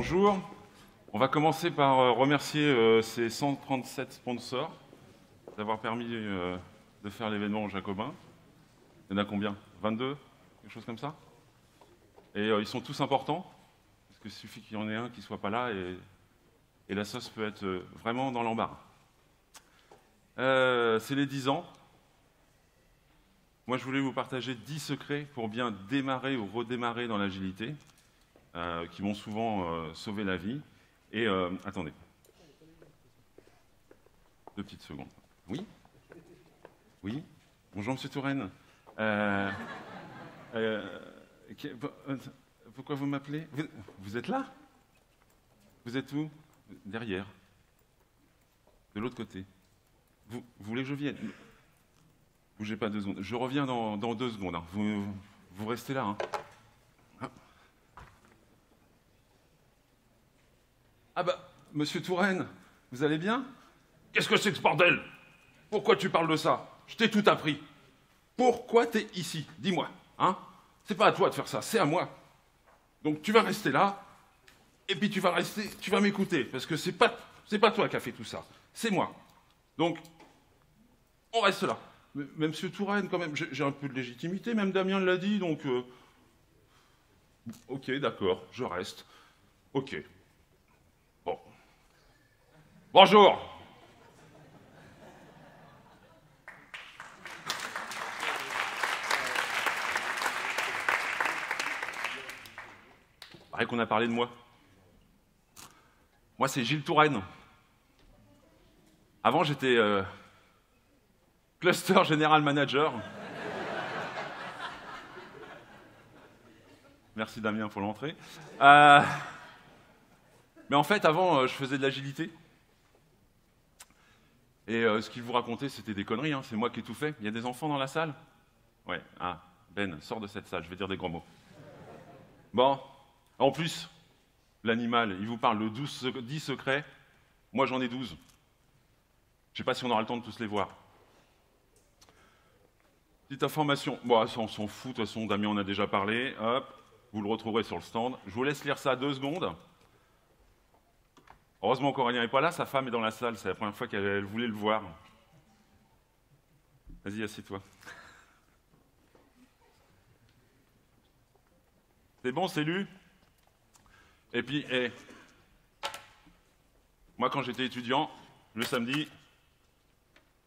Bonjour. On va commencer par remercier ces 137 sponsors d'avoir permis de faire l'événement au Jacobin. Il y en a combien? 22? Quelque chose comme ça? Et ils sont tous importants, parce qu'il suffit qu'il y en ait un qui ne soit pas là et la sauce peut être vraiment dans l'embarras. C'est les 10 ans. Moi, je voulais vous partager 10 secrets pour bien démarrer ou redémarrer dans l'agilité, qui m'ont souvent sauvé la vie. Et attendez. 2 petites secondes. Oui? Oui? Bonjour, Monsieur Touraine. Pourquoi vous m'appelez? Vous êtes là? Vous êtes où? Derrière. De l'autre côté. Vous voulez que je vienne? Bougez pas 2 secondes. Je reviens dans 2 secondes. Hein. Vous restez là. Hein. Ah bah, Monsieur Touraine, vous allez bien? Qu'est-ce que c'est que ce bordel? Pourquoi tu parles de ça? Je t'ai tout appris. Pourquoi t'es ici? Dis-moi. Hein? C'est pas à toi de faire ça, c'est à moi. Donc tu vas rester là, et puis tu vas m'écouter, parce que c'est pas toi qui as fait tout ça, c'est moi. Donc, on reste là. Mais Monsieur Touraine, quand même, j'ai un peu de légitimité, même Damien l'a dit, donc... Ok, d'accord, je reste. Ok. Bon. Bonjour! Pareil qu'on a parlé de moi. Moi, c'est Gilles Touraine. Avant, j'étais Cluster General Manager. Merci Damien pour l'entrée. Mais en fait, avant, je faisais de l'agilité. Et ce qu'il vous racontait, c'était des conneries. Hein. C'est moi qui ai tout fait. Il y a des enfants dans la salle? Ouais. Ah, Ben, sors de cette salle, je vais dire des gros mots. Bon. En plus, l'animal, il vous parle de 10 secrets. Moi, j'en ai 12. Je ne sais pas si on aura le temps de tous les voir. Petite information. Bon, ça, on s'en fout. De toute façon, Damien en a déjà parlé. Hop, vous le retrouverez sur le stand. Je vous laisse lire ça 2 secondes. Heureusement qu'Aurélien n'est pas là. Sa femme est dans la salle. C'est la première fois qu'elle voulait le voir. Vas-y, assieds-toi. C'est bon, c'est lu? Et puis, moi, quand j'étais étudiant, le samedi,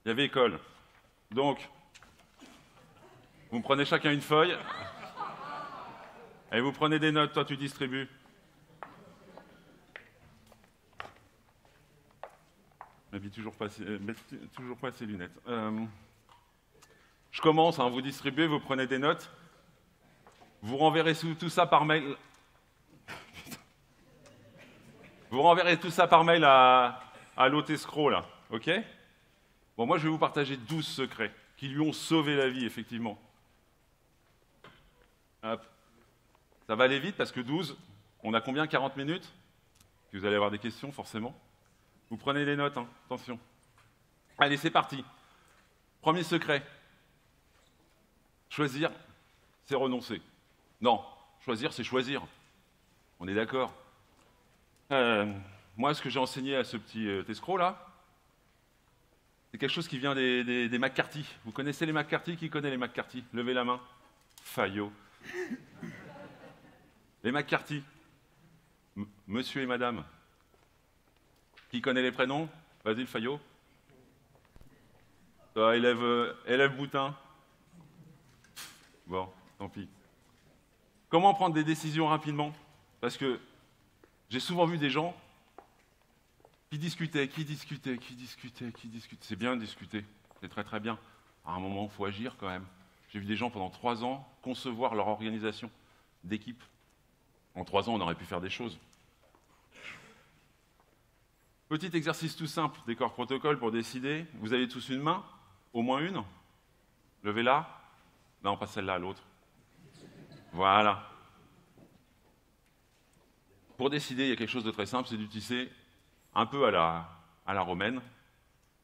il y avait école. Donc, vous me prenez chacun une feuille, et vous prenez des notes, toi tu distribues. Mais toujours pas ses lunettes. Je commence, hein, vous distribuez, vous prenez des notes. Vous renverrez tout ça par mail. Vous renverrez tout ça par mail à l'hôte escroc, là, ok? Bon, moi, je vais vous partager 12 secrets qui lui ont sauvé la vie, effectivement. Hop. Ça va aller vite, parce que 12, on a combien? 40 minutes? Vous allez avoir des questions, forcément. Vous prenez les notes, hein, attention. Allez, c'est parti. Premier secret. Choisir, c'est renoncer. Non, choisir, c'est choisir. On est d'accord? Moi, ce que j'ai enseigné à ce petit escroc, là, c'est quelque chose qui vient des McCarthy. Vous connaissez les McCarthy? Qui connaît les McCarthy? Levez la main. Fayot. Les McCarthy. Monsieur et madame. Qui connaît les prénoms? Vas-y, le Fayot. Toi, élève Boutin. Bon, tant pis. Comment prendre des décisions rapidement? Parce que j'ai souvent vu des gens qui discutaient. C'est bien de discuter, c'est très très bien. À un moment, il faut agir quand même. J'ai vu des gens pendant 3 ans concevoir leur organisation d'équipe. En 3 ans, on aurait pu faire des choses. Petit exercice tout simple, décor protocole pour décider. Vous avez tous une main? Au moins une? Levez-la. Non, pas celle-là, l'autre. Voilà. Pour décider, il y a quelque chose de très simple, c'est d'utiliser un peu à la romaine.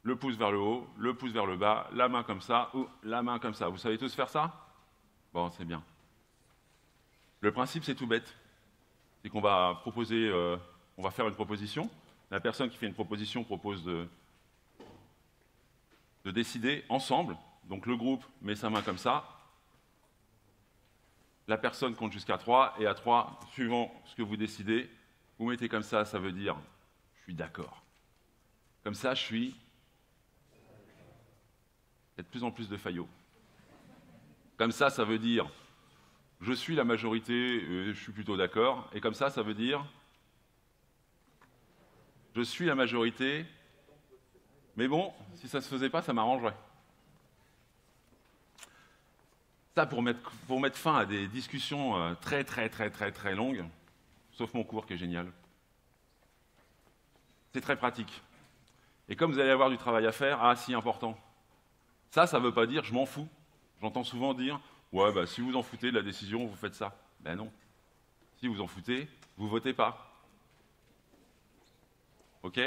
Le pouce vers le haut, le pouce vers le bas, la main comme ça ou la main comme ça. Vous savez tous faire ça? Bon, c'est bien. Le principe, c'est tout bête. c'est qu'on va proposer, on va faire une proposition. La personne qui fait une proposition propose de décider ensemble. Donc le groupe met sa main comme ça. La personne compte jusqu'à 3, et à 3, suivant ce que vous décidez, vous mettez comme ça veut dire « je suis d'accord ». Comme ça, je suis... Il y a de plus en plus de faillots. Comme ça veut dire « je suis la majorité, je suis plutôt d'accord ». Et comme ça veut dire « je suis la majorité, mais bon, si ça ne se faisait pas, ça m'arrangerait ». Ça, pour mettre fin à des discussions très longues, sauf mon cours qui est génial. C'est très pratique. Et comme vous allez avoir du travail à faire, ah, si important. Ça ne veut pas dire « je m'en fous ». J'entends souvent dire « ouais, bah, si vous en foutez de la décision, vous faites ça ». Ben non. Si vous en foutez, vous votez pas. OK ?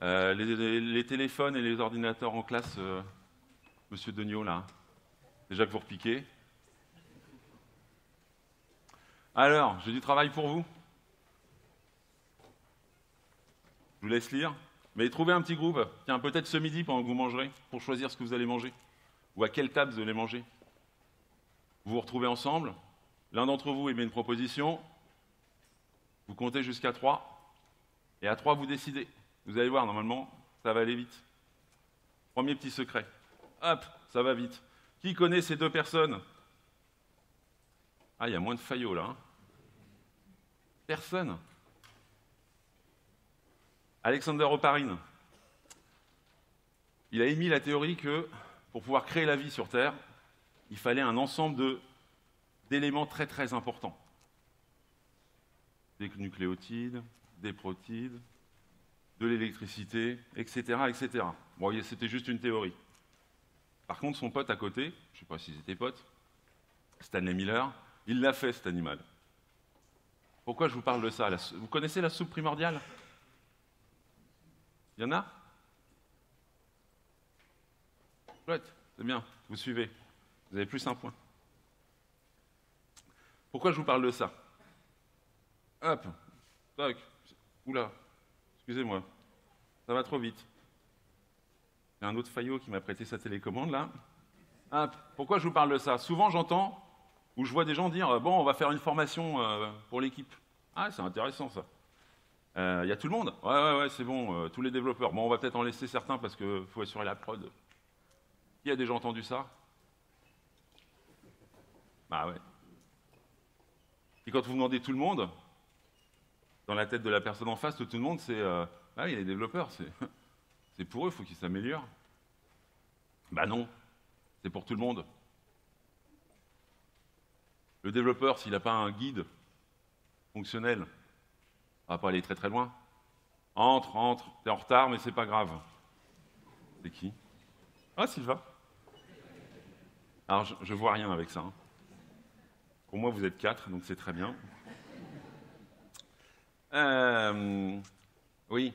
Les téléphones et les ordinateurs en classe, Monsieur Degnaud, là, déjà que vous repiquez. Alors, j'ai du travail pour vous. Je vous laisse lire. Mais trouvez un petit groupe, tiens, peut-être ce midi pendant que vous mangerez, pour choisir ce que vous allez manger. Ou à quelle table vous allez manger. Vous vous retrouvez ensemble, l'un d'entre vous émet une proposition, vous comptez jusqu'à 3, et à 3, vous décidez. Vous allez voir, normalement, ça va aller vite. Premier petit secret. Hop, ça va vite. Qui connaît ces deux personnes? Ah, il y a moins de faillots, là. Hein. Personne. Alexander Oparin. Il a émis la théorie que, pour pouvoir créer la vie sur Terre, il fallait un ensemble d'éléments très importants. Des nucléotides, des protides, de l'électricité, etc. Bon, c'était juste une théorie. Par contre, son pote à côté, je ne sais pas s'ils étaient potes, Stanley Miller, il l'a fait, cet animal. Pourquoi je vous parle de ça? Vous connaissez la soupe primordiale? Il y en a? Chouette, c'est bien, vous suivez. Vous avez plus un point. Pourquoi je vous parle de ça? Hop, tac, oula, excusez-moi, ça va trop vite. Il y a un autre faillot qui m'a prêté sa télécommande, là. Hop, pourquoi je vous parle de ça? Souvent, j'entends, ou je vois des gens dire « bon, on va faire une formation pour l'équipe ». Ah, c'est intéressant, ça. Il y a tout le monde? Ouais, c'est bon, tous les développeurs. Bon, on va peut-être en laisser certains parce qu'il faut assurer la prod. Qui a déjà entendu ça? Bah ouais. Et quand vous demandez tout le monde, dans la tête de la personne en face, tout le monde, c'est ah oui, les développeurs, c'est pour eux, il faut qu'ils s'améliorent. Bah non, c'est pour tout le monde. Le développeur, s'il n'a pas un guide fonctionnel, il ne va pas aller très loin. Entre, t'es en retard, mais c'est pas grave. C'est qui? Ah, Sylvain. Alors, je vois rien avec ça. Hein. Pour moi, vous êtes 4, donc c'est très bien. Oui.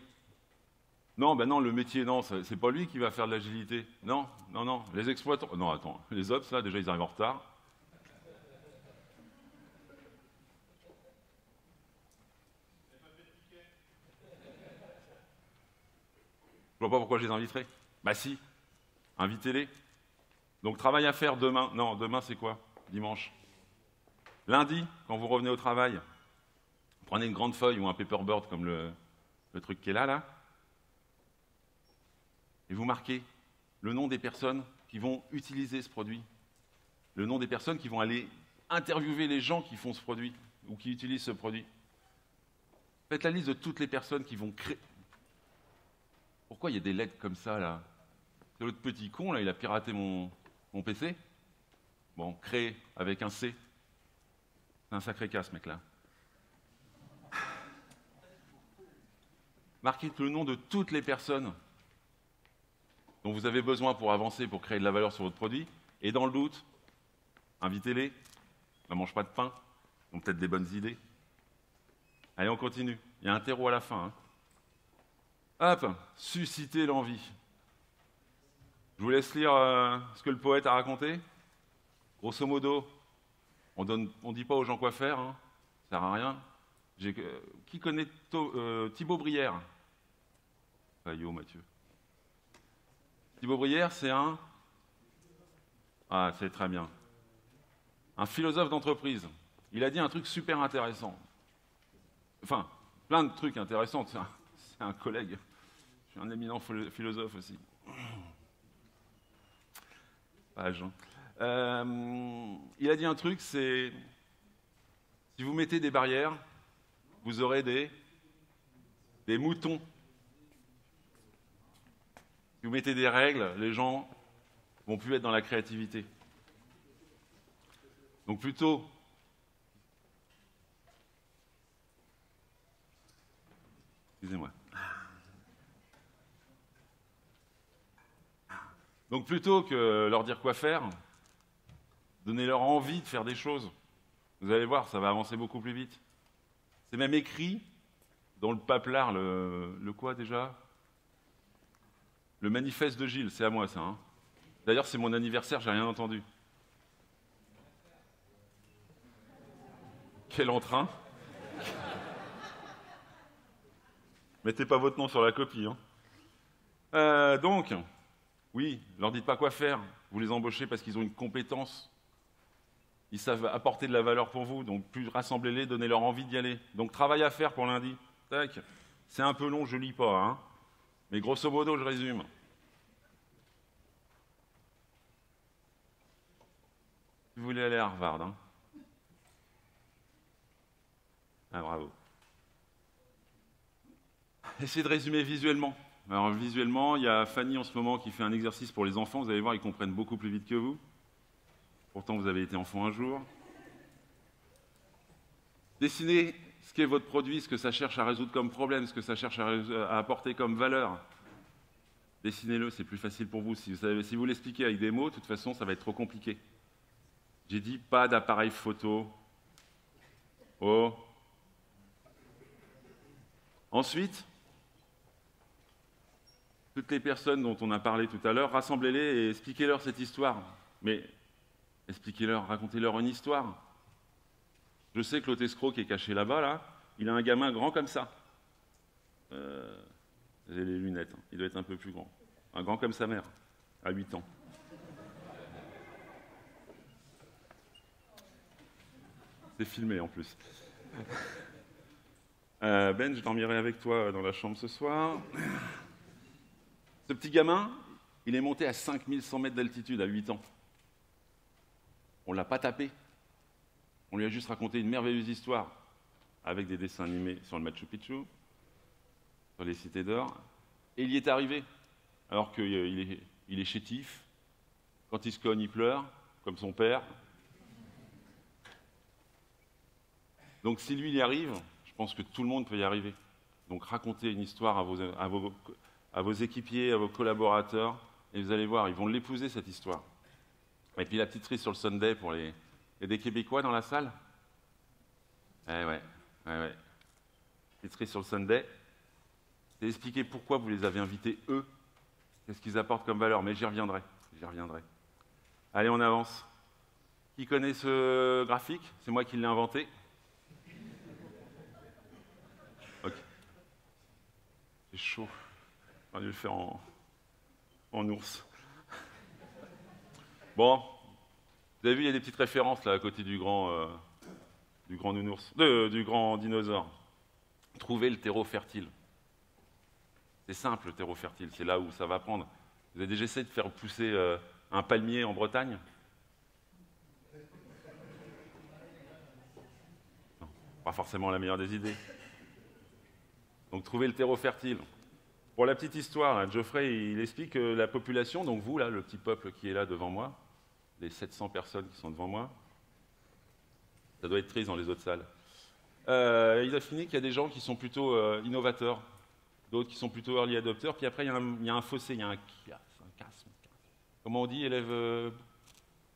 Non, ben non, le métier, non, c'est pas lui qui va faire de l'agilité. Non. Les exploitants... Non, attends, les ops, là, déjà, ils arrivent en retard. Je vois pas pourquoi je les inviterais. Bah si, invitez-les. Donc, travail à faire demain. Non, demain, c'est quoi? Dimanche. Lundi, quand vous revenez au travail, prenez une grande feuille ou un paperboard comme le truc qui est là, et vous marquez le nom des personnes qui vont utiliser ce produit, le nom des personnes qui vont aller interviewer les gens qui font ce produit ou qui utilisent ce produit. Faites la liste de toutes les personnes qui vont créer... Pourquoi il y a des lettres comme ça, là? C'est l'autre petit con, là, il a piraté mon PC. Bon, créer avec un C. C'est un sacré casse, mec-là. Marquez le nom de toutes les personnes dont vous avez besoin pour avancer, pour créer de la valeur sur votre produit. Et dans le doute, invitez-les. Ne mangent pas de pain. Ils ont peut-être des bonnes idées. Allez, on continue. Il y a un terreau à la fin. Hein. Hop, susciter l'envie. Je vous laisse lire ce que le poète a raconté. Grosso modo, on ne dit pas aux gens quoi faire. Hein. Ça sert à rien. Qui connaît Thibaut Brière? Pas yo, Mathieu. Thibaut Brière, c'est un... Ah, c'est très bien. Un philosophe d'entreprise. Il a dit un truc super intéressant. Enfin, plein de trucs intéressants. C'est un collègue. Je suis un éminent philosophe aussi. Page. Il a dit un truc, c'est... Si vous mettez des barrières, vous aurez des moutons. Si vous mettez des règles, les gens vont plus être dans la créativité. Donc plutôt... Excusez-moi. Donc plutôt que leur dire quoi faire, donnez-leur envie de faire des choses. Vous allez voir, ça va avancer beaucoup plus vite. C'est même écrit dans le paplard, le quoi déjà? Le manifeste de Gilles, c'est à moi ça. Hein. D'ailleurs, c'est mon anniversaire, j'ai rien entendu. Quel entrain! Mettez pas votre nom sur la copie. Hein. Donc, oui, leur dites pas quoi faire. Vous les embauchez parce qu'ils ont une compétence. Ils savent apporter de la valeur pour vous. Donc, plus rassemblez-les, donnez-leur envie d'y aller. Donc, travail à faire pour lundi. Tac. C'est un peu long, je lis pas. Hein. Mais grosso modo, je résume. Vous voulez aller à Harvard. Hein. Ah, bravo. Essayez de résumer visuellement. Alors, visuellement, il y a Fanny en ce moment qui fait un exercice pour les enfants. Vous allez voir, ils comprennent beaucoup plus vite que vous. Pourtant, vous avez été enfant un jour. Dessinez ce qu'est votre produit, ce que ça cherche à résoudre comme problème, ce que ça cherche à apporter comme valeur. Dessinez-le, c'est plus facile pour vous. Si vous l'expliquez avec des mots, de toute façon, ça va être trop compliqué. J'ai dit pas d'appareil photo. Oh. Ensuite, toutes les personnes dont on a parlé tout à l'heure, rassemblez-les et expliquez-leur cette histoire. Mais expliquez-leur, racontez-leur une histoire. Je sais que l'autre escroc qui est caché là-bas, là, il a un gamin grand comme ça. J'ai les lunettes, hein. Il doit être un peu plus grand. Un grand comme sa mère, à 8 ans. C'est filmé en plus. Ben, je dormirai avec toi dans la chambre ce soir. Ce petit gamin, il est monté à 5100 mètres d'altitude à 8 ans. On ne l'a pas tapé. On lui a juste raconté une merveilleuse histoire avec des dessins animés sur le Machu Picchu, sur les cités d'or. Et il y est arrivé, alors qu'il est chétif. Quand il se cogne, il pleure, comme son père. Donc si lui, il y arrive, je pense que tout le monde peut y arriver. Donc racontez une histoire à vos équipiers, à vos collaborateurs, et vous allez voir, ils vont l'épouser, cette histoire. Et puis la petite cerise sur le Sunday pour les... Il y a des Québécois dans la salle? Ouais. Petite cerise sur le Sunday. C'est expliquer pourquoi vous les avez invités, eux. Qu'est-ce qu'ils apportent comme valeur, mais j'y reviendrai. Allez, on avance. Qui connaît ce graphique? C'est moi qui l'ai inventé. Ok. C'est chaud. On va dû le faire en ours. Bon, vous avez vu, il y a des petites références là à côté du grand nounours, du grand dinosaure. Trouvez le terreau fertile. C'est simple, le terreau fertile, c'est là où ça va prendre. Vous avez déjà essayé de faire pousser un palmier en Bretagne? Non, pas forcément la meilleure des idées. Donc trouvez le terreau fertile. Pour la petite histoire, là, Geoffrey, il explique que la population, donc vous, là, le petit peuple qui est là devant moi, les 700 personnes qui sont devant moi, ça doit être triste dans les autres salles. Il a fini qu'il y a des gens qui sont plutôt innovateurs, d'autres qui sont plutôt early adopters, puis après il y a un fossé, il y a un casse. Comment on dit, élève...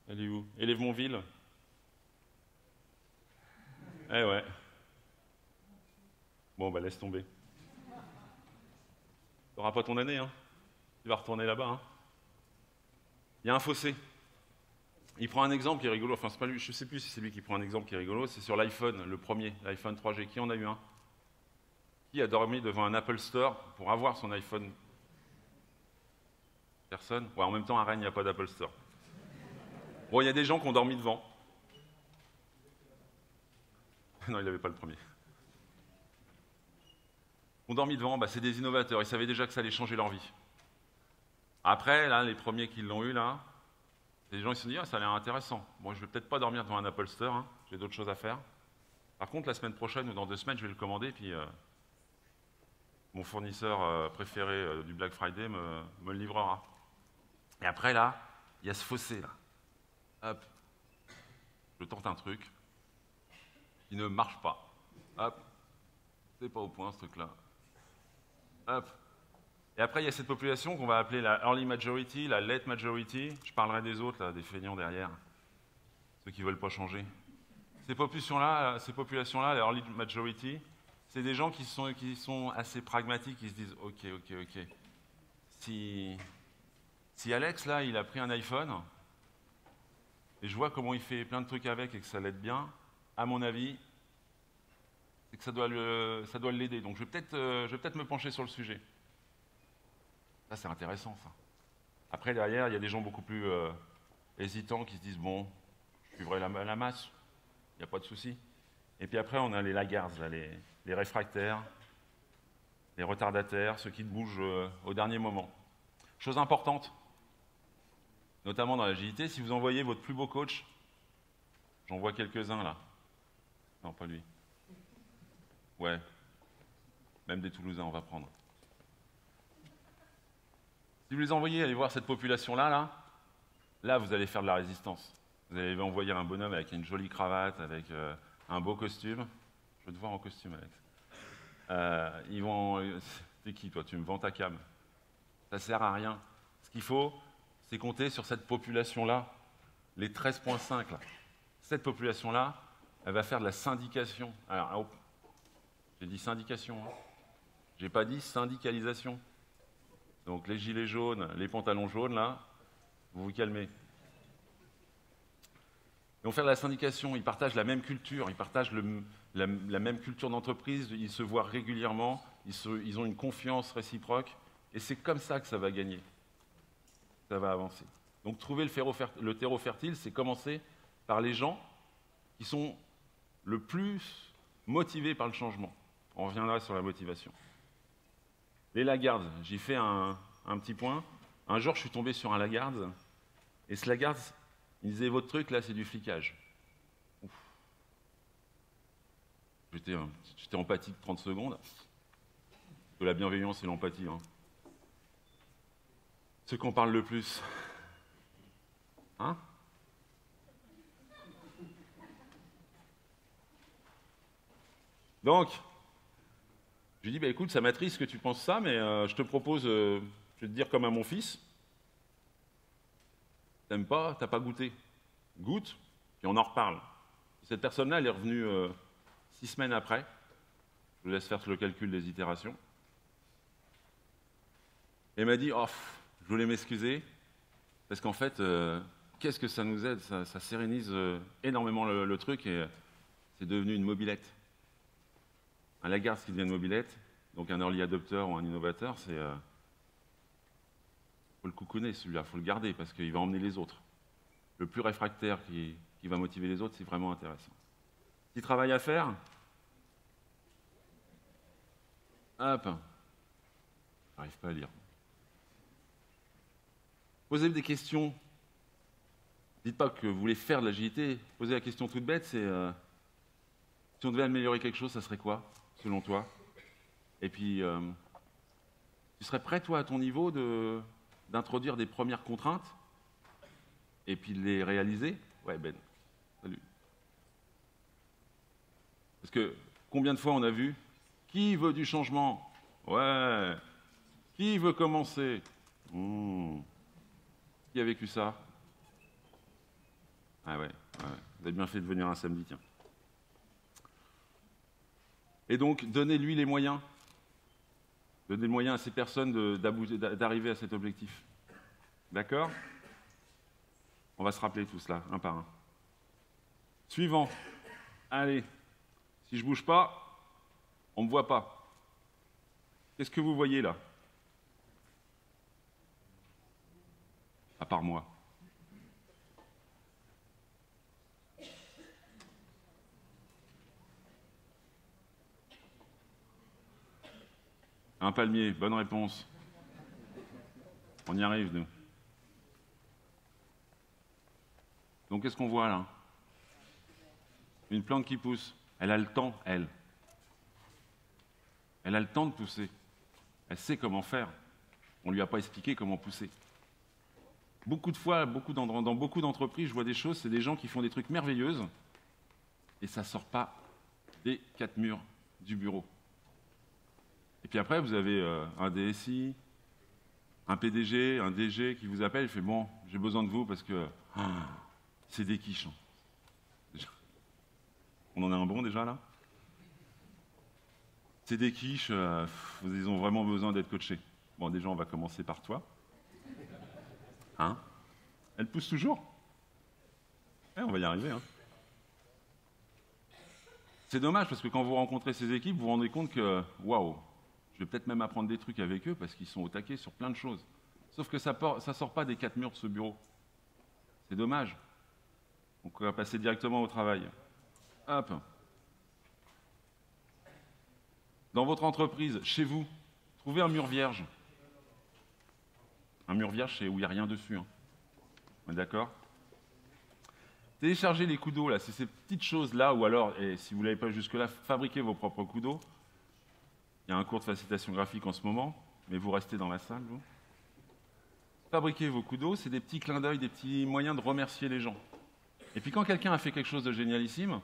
elle est où? Élève Montville? Eh ouais. Bon, bah laisse tomber. T'auras pas ton année, hein. Tu vas retourner là-bas, hein. Il y a un fossé. Il prend un exemple qui est rigolo, enfin c'est pas lui, je sais plus si c'est lui qui prend un exemple qui est rigolo, c'est sur l'iPhone, le premier, l'iPhone 3G. Qui en a eu un? Qui a dormi devant un Apple Store pour avoir son iPhone? Personne? Ouais, en même temps, à Rennes, il n'y a pas d'Apple Store. Bon, il y a des gens qui ont dormi devant. Non, il n'avait pas le premier. Ont dormi devant, bah, c'est des innovateurs, ils savaient déjà que ça allait changer leur vie. Après, là, les premiers qui l'ont eu, là, les gens ils se sont dit, ah, ça a l'air intéressant. Bon, je vais peut-être pas dormir devant un Apple Store, hein, j'ai d'autres choses à faire. Par contre, la semaine prochaine ou dans 2 semaines, je vais le commander, puis mon fournisseur préféré du Black Friday me le livrera. Et après, là, il y a ce fossé, là. Hop, je tente un truc, il ne marche pas. Hop, c'est pas au point, ce truc-là. Hop. Et après, il y a cette population qu'on va appeler la early majority, la late majority. Je parlerai des autres, là, des feignants derrière, ceux qui ne veulent pas changer. Ces populations-là, la early majority, c'est des gens qui sont assez pragmatiques, qui se disent « Ok, ok, ok. Si Alex, là, il a pris un iPhone, et je vois comment il fait plein de trucs avec et que ça l'aide bien, à mon avis, c'est que ça doit l'aider. Donc je vais peut-être me pencher sur le sujet. » Ça, c'est intéressant, ça. Après, derrière, il y a des gens beaucoup plus hésitants qui se disent « Bon, je suivrai la masse, il n'y a pas de souci. » Et puis après, on a les laggards, là, les réfractaires, les retardataires, ceux qui bougent au dernier moment. Chose importante, notamment dans l'agilité, si vous envoyez votre plus beau coach, j'en vois quelques-uns là. Non, pas lui. Ouais, même des Toulousains, on va prendre. Si vous les envoyez aller voir cette population-là, là, vous allez faire de la résistance. Vous allez envoyer un bonhomme avec une jolie cravate, avec un beau costume. Je veux te voir en costume, Alex. Ils vont... T'es qui, toi? Tu me vends ta cam. Ça sert à rien. Ce qu'il faut, c'est compter sur cette population-là, les 13,5 là. Cette population-là, elle va faire de la syndication. Alors, j'ai dit syndication, hein. J'ai pas dit syndicalisation. Donc les gilets jaunes, les pantalons jaunes, là, vous vous calmez. Ils vont faire de la syndication, ils partagent la même culture, ils partagent la même culture d'entreprise, ils se voient régulièrement, ils ont une confiance réciproque, et c'est comme ça que ça va gagner. Ça va avancer. Donc trouver le terreau fertile, c'est commencer par les gens qui sont le plus motivés par le changement. On reviendra sur la motivation. Les laggards, j'y fais un petit point. Un jour, je suis tombé sur un lagarde, et ce lagarde, il disait, votre truc, là, c'est du flicage. J'étais empathique 30 secondes. De la bienveillance et l'empathie. Hein. Ceux qu'on parle le plus. Hein? Donc, je lui dis, bah, écoute, ça m'attriste que tu penses ça, mais je te propose, je vais te dire comme à mon fils, t'aimes pas, t'as pas goûté. Goûte, puis on en reparle. Cette personne-là, elle est revenue 6 semaines après. Je vous laisse faire le calcul des itérations. Et elle m'a dit, oh, je voulais m'excuser, parce qu'en fait, qu'est-ce que ça nous aide, ça sérénise énormément le truc, et c'est devenu une mobilette. Un lagarde qui devient une mobilette, donc un early adopter ou un innovateur, c'est... faut le coucouner, celui-là, faut le garder, parce qu'il va emmener les autres. Le plus réfractaire qui va motiver les autres, c'est vraiment intéressant. Petit travail à faire. Hop. J'arrive pas à lire. Posez des questions. Dites pas que vous voulez faire de l'agilité. Posez la question toute bête, c'est... si on devait améliorer quelque chose, ça serait quoi, selon toi? Et puis, tu serais prêt, toi, à ton niveau, d'introduire des premières contraintes et puis de les réaliser? Ouais, Ben, salut. Parce que combien de fois on a vu qui veut du changement? Ouais. Qui veut commencer? Qui a vécu ça? Ah ouais, vous avez bien fait de venir un samedi, tiens. Et donc, donnez-lui les moyens. Donnez les moyens à ces personnes d'arriver à cet objectif. D'accord? On va se rappeler tout cela, un par un. Suivant. Allez. Si je bouge pas, on ne me voit pas. Qu'est-ce que vous voyez là? À part moi. Un palmier, bonne réponse. On y arrive, nous. Donc, qu'est-ce qu'on voit là? Une plante qui pousse. Elle a le temps, elle. Elle a le temps de pousser. Elle sait comment faire. On ne lui a pas expliqué comment pousser. Beaucoup de fois, dans beaucoup d'entreprises, je vois des choses, c'est des gens qui font des trucs merveilleux et ça ne sort pas des 4 murs du bureau. Et puis après, vous avez un DSI, un PDG, un DG qui vous appelle et fait « Bon, j'ai besoin de vous parce que c'est des quiches. » On en a un bon déjà là? C'est des quiches, ils ont vraiment besoin d'être coachés. Bon, déjà, on va commencer par toi. Hein? Elle pousse toujours? On va y arriver. Hein. C'est dommage parce que quand vous rencontrez ces équipes, vous vous rendez compte que, waouh, je vais peut-être même apprendre des trucs avec eux parce qu'ils sont au taquet sur plein de choses. Sauf que ça ne sort pas des 4 murs de ce bureau. C'est dommage. Donc on va passer directement au travail. Hop. Dans votre entreprise, chez vous, trouvez un mur vierge. Un mur vierge, c'est où il n'y a rien dessus. Hein. On est d'accord? Téléchargez les coups d'eau, là, c'est ces petites choses-là, ou alors, et si vous ne l'avez pas jusque-là, fabriquez vos propres coups d'eau. Il y a un cours de facilitation graphique en ce moment, mais vous restez dans la salle, vous. Fabriquez vos coups d'eau, c'est des petits clins d'œil, des petits moyens de remercier les gens. Et puis quand quelqu'un a fait quelque chose de génialissime,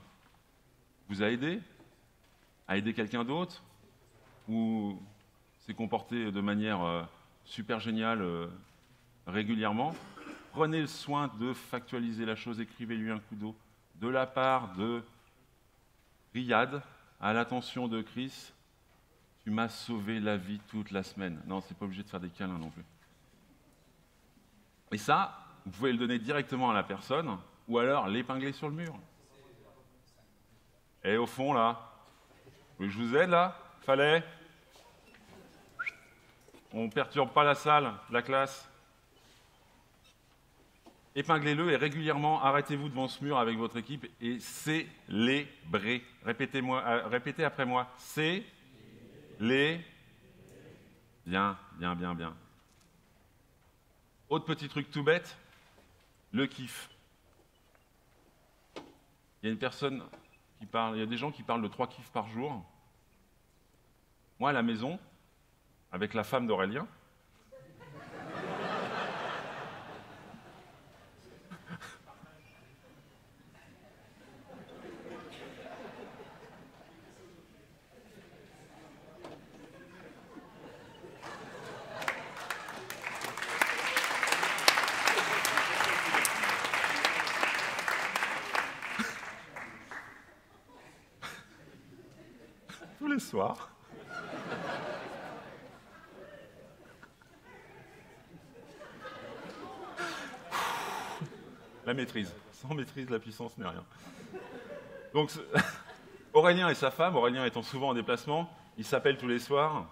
vous a aidé, à aider quelqu'un d'autre, ou s'est comporté de manière super géniale régulièrement, prenez le soin de factualiser la chose, écrivez-lui un coup d'eau. De la part de Riyad, à l'attention de Chris, tu m'as sauvé la vie toute la semaine. Non, c'est pas obligé de faire des câlins non plus. Et ça, vous pouvez le donner directement à la personne, ou alors l'épingler sur le mur. Et au fond, là, vous voulez que je vous aide, là? Fallait? On ne perturbe pas la salle, la classe. Épinglez-le et régulièrement, arrêtez-vous devant ce mur avec votre équipe et célébrez. Répétez après moi. Bien, bien, bien, bien. Autre petit truc tout bête, le kiff. Il y a une personne qui parle, il y a des gens qui parlent de 3 kiffs par jour. Moi, à la maison, avec la femme d'Aurélien, tous les soirs, la maîtrise. Sans maîtrise, la puissance n'est rien. Donc, Aurélien et sa femme, Aurélien étant souvent en déplacement, ils s'appellent tous les soirs,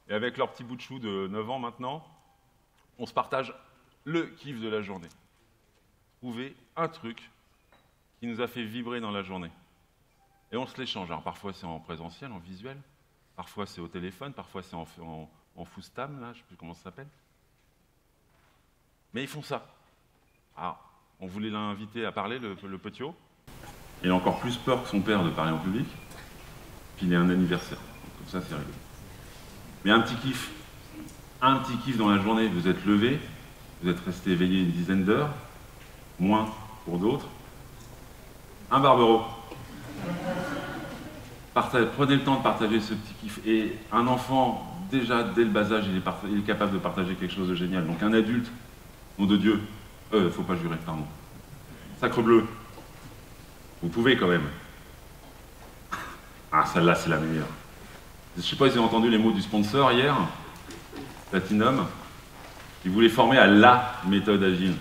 et avec leur petit bout de chou de 9 ans maintenant, on se partage le kiff de la journée. Trouvez un truc qui nous a fait vibrer dans la journée. Et on se l'échange. Alors parfois c'est en présentiel, en visuel, parfois c'est au téléphone, parfois c'est en FaceTime, là, je ne sais plus comment ça s'appelle. Mais ils font ça. Alors, on voulait l'inviter à parler, le petit haut. Il a encore plus peur que son père de parler en public. Puis il est un anniversaire. Donc, comme ça, c'est rigolo. Mais un petit kiff dans la journée. Vous êtes levé, vous êtes resté éveillé une dizaine d'heures, moins pour d'autres. Un Barbero. Prenez le temps de partager ce petit kiff. Et un enfant, déjà dès le bas âge, il est capable de partager quelque chose de génial. Donc un adulte, nom de Dieu, faut pas jurer, pardon. Sacre bleu. Vous pouvez quand même. Ah, celle-là, c'est la meilleure. Je ne sais pas si vous avez entendu les mots du sponsor hier, Platinum. Il voulait former à la méthode agile.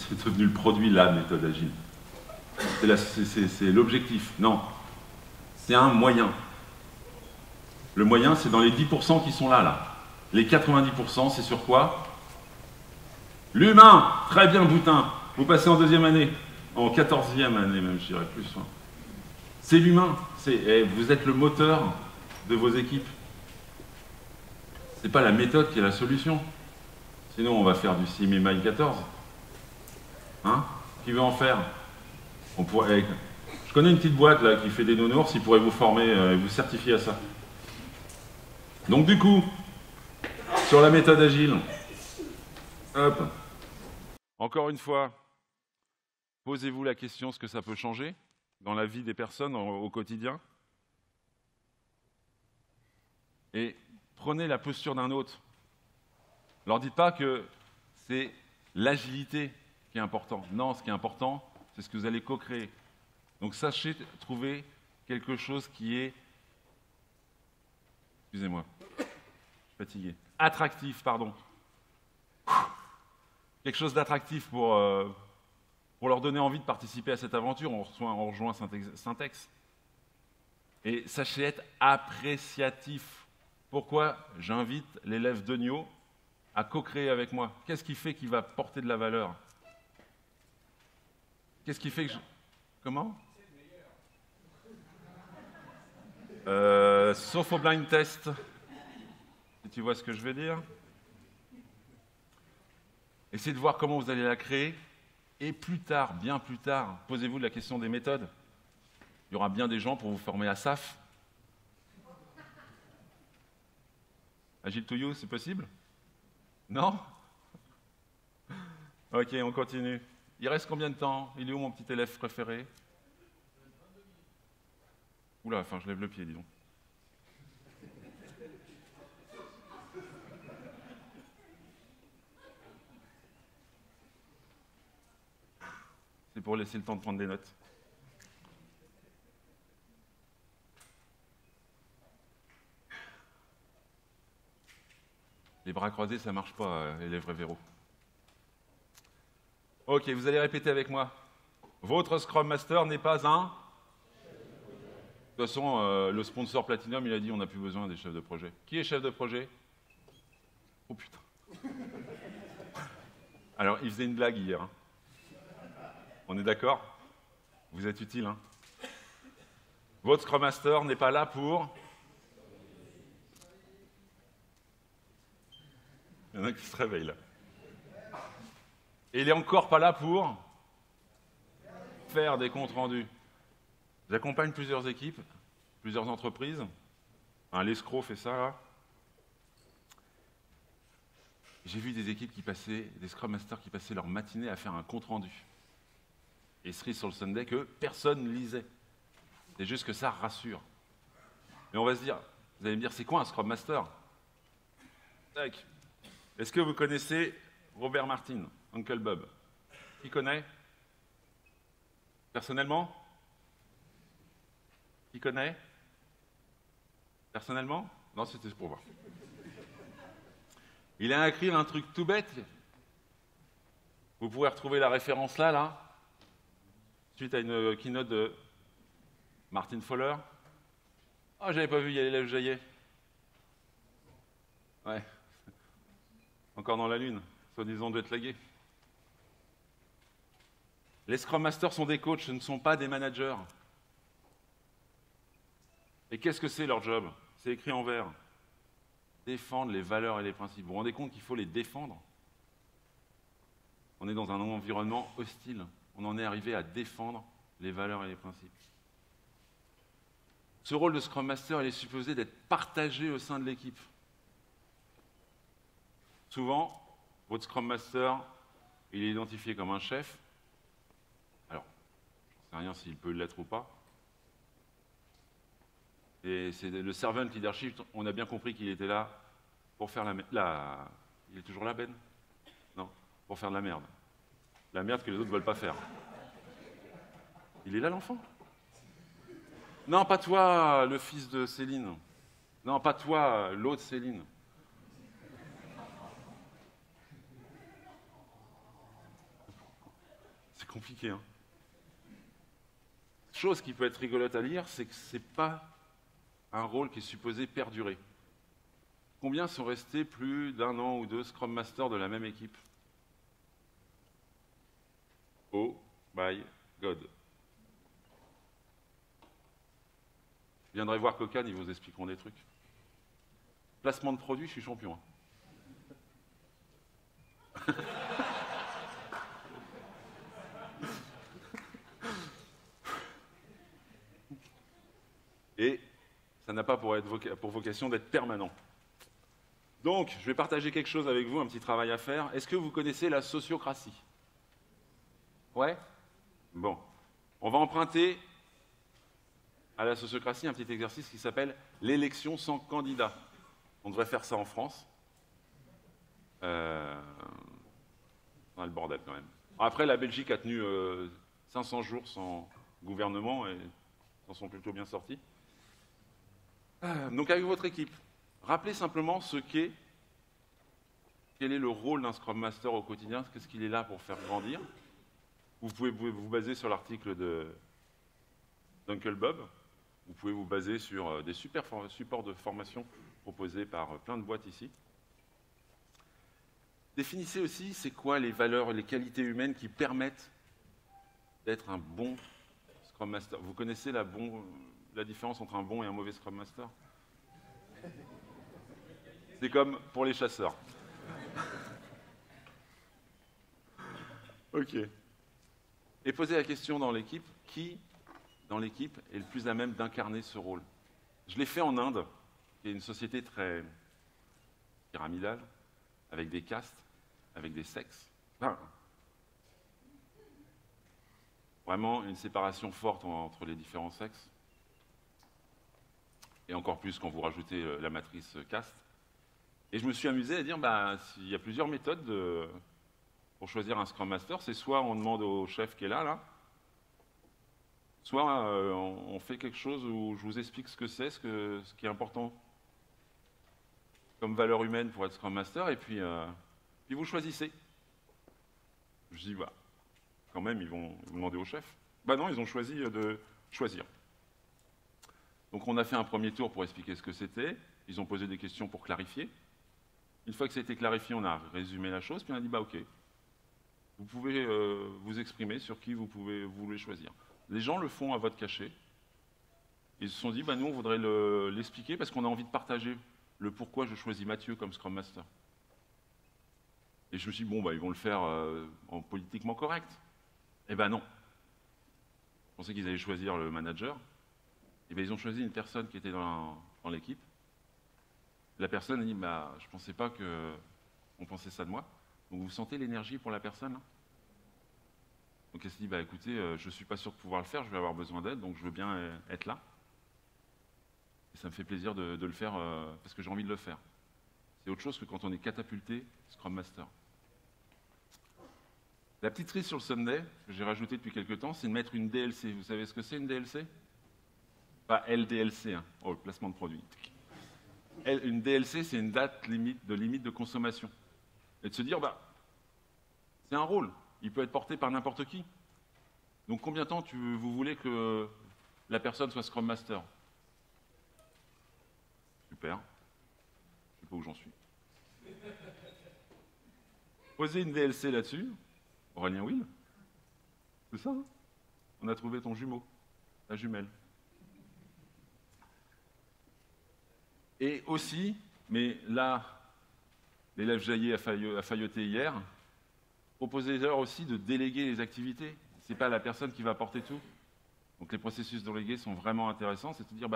c'est devenu le produit, la méthode agile. C'est l'objectif. Non, c'est un moyen. Le moyen, c'est dans les 10% qui sont là. Les 90%, c'est sur quoi? L'humain. Très bien, Boutin. Vous passez en 2e année. En 14e année même, je dirais plus. Hein. C'est l'humain. Vous êtes le moteur de vos équipes. C'est pas la méthode qui est la solution. Sinon, on va faire du CMMI 14. Hein? Qui veut en faire? On pourrait... Je connais une petite boîte là qui fait des nounours, ils pourraient vous former et vous certifier à ça. Donc du coup, sur la méthode agile, hop. Encore une fois, posez-vous la question ce que ça peut changer dans la vie des personnes au quotidien. Et prenez la posture d'un autre. Ne leur dites pas que c'est l'agilité qui est important. Non, ce qui est important, c'est ce que vous allez co-créer. Donc sachez trouver quelque chose qui est, excusez-moi, je suis fatigué, attractif, pardon. Quelque chose d'attractif pour leur donner envie de participer à cette aventure. On rejoint Syntex. Et sachez être appréciatif. Pourquoi j'invite l'élève Denio à co-créer avec moi? Qu'est-ce qui fait qu'il va porter de la valeur? Qu'est-ce qui fait que je... Comment? Sauf au blind test, si tu vois ce que je veux dire. Essayez de voir comment vous allez la créer. Et plus tard, bien plus tard, posez-vous la question des méthodes. Il y aura bien des gens pour vous former à SAF. Agile to You, c'est possible? Non? Ok, on continue. Il reste combien de temps? Il est où mon petit élève préféré? Oula, enfin, je lève le pied, dis donc. C'est pour laisser le temps de prendre des notes. Les bras croisés, ça ne marche pas, élève Révéro. Ok, vous allez répéter avec moi. Votre Scrum Master n'est pas un... De toute façon, le sponsor Platinum, il a dit on n'a plus besoin des chefs de projet. Qui est chef de projet? Oh putain. Alors, il faisait une blague hier. Hein. On est d'accord? Vous êtes utile. Hein. Votre Scrum Master n'est pas là pour... Il y en a qui se réveillent là. Et il n'est encore pas là pour faire des comptes rendus. J'accompagne plusieurs équipes, plusieurs entreprises. L'escroc fait ça, là. J'ai vu des équipes qui passaient, des Scrum Masters qui passaient leur matinée à faire un compte rendu. Et cerise sur le Sunday que personne ne lisait. C'est juste que ça rassure. Mais on va se dire, vous allez me dire, c'est quoi un Scrum Master? Tac. Est-ce que vous connaissez Robert Martin, Uncle Bob? Qui connaît? Personnellement? Qui connaît? Personnellement? Non, c'était pour voir. Il a écrit un truc tout bête. Vous pourrez retrouver la référence là, suite à une keynote de Martin Fowler. Ah, j'avais pas vu, il y a l'élève Jaillet. Ouais. Encore dans la lune, soi-disant d'être lagué. Les Scrum Masters sont des coachs, ce ne sont pas des managers. Et qu'est-ce que c'est leur job? C'est écrit en vert. Défendre les valeurs et les principes. Vous vous rendez compte qu'il faut les défendre? On est dans un environnement hostile. On en est arrivé à défendre les valeurs et les principes. Ce rôle de Scrum Master, il est supposé d'être partagé au sein de l'équipe. Souvent, votre Scrum Master, il est identifié comme un chef. Alors, je ne sais rien s'il peut l'être ou pas. Et c'est le servant leadership, on a bien compris qu'il était là pour faire Il est toujours là, Ben? Non, pour faire de la merde. La merde que les autres ne veulent pas faire. Il est là, l'enfant? Non, pas toi, le fils de Céline. Non, pas toi, l'autre Céline. compliqué, hein. Chose qui peut être rigolote à lire, c'est que ce n'est pas un rôle qui est supposé perdurer. Combien sont restés plus d'un an ou deux Scrum Master de la même équipe? Oh my God. Je viendrai voir Cocan, ils vous expliqueront des trucs. Placement de produit, je suis champion, hein. Et ça n'a pas pour vocation d'être permanent. Donc, je vais partager quelque chose avec vous, un petit travail à faire. Est-ce que vous connaissez la sociocratie? Ouais? Bon. On va emprunter à la sociocratie un petit exercice qui s'appelle l'élection sans candidat. On devrait faire ça en France. On a le bordel quand même. Après, la Belgique a tenu 500 jours sans gouvernement et s'en sont plutôt bien sortis. Donc avec votre équipe, rappelez simplement quel est le rôle d'un Scrum Master au quotidien, qu'est-ce qu'il est là pour faire grandir. Vous pouvez vous baser sur l'article d'Uncle Bob, vous pouvez vous baser sur des super supports de formation proposés par plein de boîtes ici. Définissez aussi c'est quoi les valeurs, les qualités humaines qui permettent d'être un bon Scrum Master. Vous connaissez la différence entre un bon et un mauvais Scrum Master? C'est comme pour les chasseurs. Ok. Et posez la question dans l'équipe, qui dans l'équipe est le plus à même d'incarner ce rôle? Je l'ai fait en Inde, qui est une société très pyramidale, avec des castes, avec des sexes. Enfin, vraiment une séparation forte entre les différents sexes. Et encore plus quand vous rajoutez la matrice caste. Et je me suis amusé à dire, il y a plusieurs méthodes pour choisir un Scrum Master. C'est soit on demande au chef qui est là, soit on fait quelque chose où je vous explique ce que c'est, ce qui est important comme valeur humaine pour être Scrum Master, et puis vous choisissez. Je dis, quand même, ils vont demander au chef. Non, ils ont choisi de choisir. Donc on a fait un premier tour pour expliquer ce que c'était. Ils ont posé des questions pour clarifier. Une fois que ça a été clarifié, on a résumé la chose, puis on a dit, OK, vous pouvez vous exprimer sur qui vous voulez choisir. Les gens le font à votre cachet. Ils se sont dit, nous, on voudrait l'expliquer parce qu'on a envie de partager le pourquoi je choisis Mathieu comme Scrum Master. Et je me suis dit, ils vont le faire en politiquement correct. Eh ben non. Je pensais qu'ils allaient choisir le manager. Eh bien, ils ont choisi une personne qui était dans l'équipe. La personne a dit, je ne pensais pas qu'on pensait ça de moi. Donc vous sentez l'énergie pour la personne là? Donc elle s'est dit, écoutez, je ne suis pas sûr de pouvoir le faire, je vais avoir besoin d'aide, donc je veux bien être là. Et ça me fait plaisir de le faire parce que j'ai envie de le faire. C'est autre chose que quand on est catapulté Scrum Master. La petite cerise sur le Sunday, que j'ai rajouté depuis quelques temps, c'est de mettre une DLC. Vous savez ce que c'est une DLC? Pas LDLC, hein. Oh, le placement de produit. Une DLC, c'est une date limite de consommation. Et de se dire, c'est un rôle. Il peut être porté par n'importe qui. Donc combien de temps vous voulez que la personne soit Scrum Master? Super. Je ne sais pas où j'en suis. Posez une DLC là-dessus. Aurélien Will. C'est ça, hein? On a trouvé ton jumeau, ta jumelle. Et aussi, mais là, l'élève Jaillet a failloté hier, proposez-leur aussi de déléguer les activités. Ce n'est pas la personne qui va porter tout. Donc les processus délégués sont vraiment intéressants. C'est de dire,